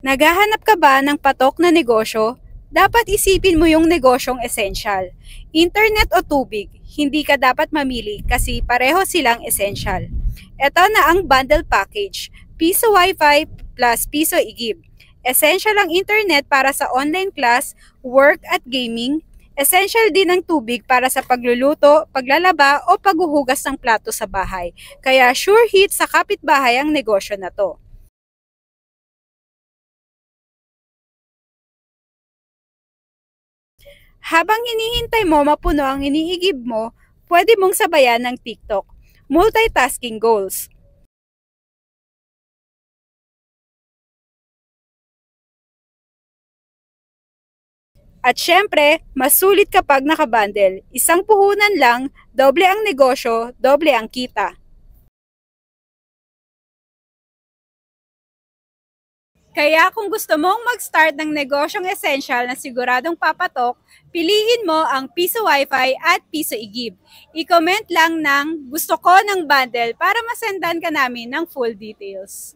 Naghahanap ka ba ng patok na negosyo? Dapat isipin mo yung negosyong essential. Internet o tubig, hindi ka dapat mamili kasi pareho silang essential. Ito na ang bundle package, Piso Wi-Fi plus Piso Igib. Essential ang internet para sa online class, work at gaming. Essential din ang tubig para sa pagluluto, paglalaba o paghuhugas ng plato sa bahay. Kaya sure hit sa kapitbahay ang negosyo na to. Habang hinihintay mo mapuno ang iniigib mo, pwede mong sabayan ng TikTok. Multitasking goals. At syempre, mas sulit kapag nakabundle. Isang puhunan lang, doble ang negosyo, doble ang kita. Kaya kung gusto mong mag-start ng negosyong essential na siguradong papatok, piliin mo ang Piso Wi-Fi at Piso Igib. I-comment lang ng gusto ko ng bundle para masendan ka namin ng full details.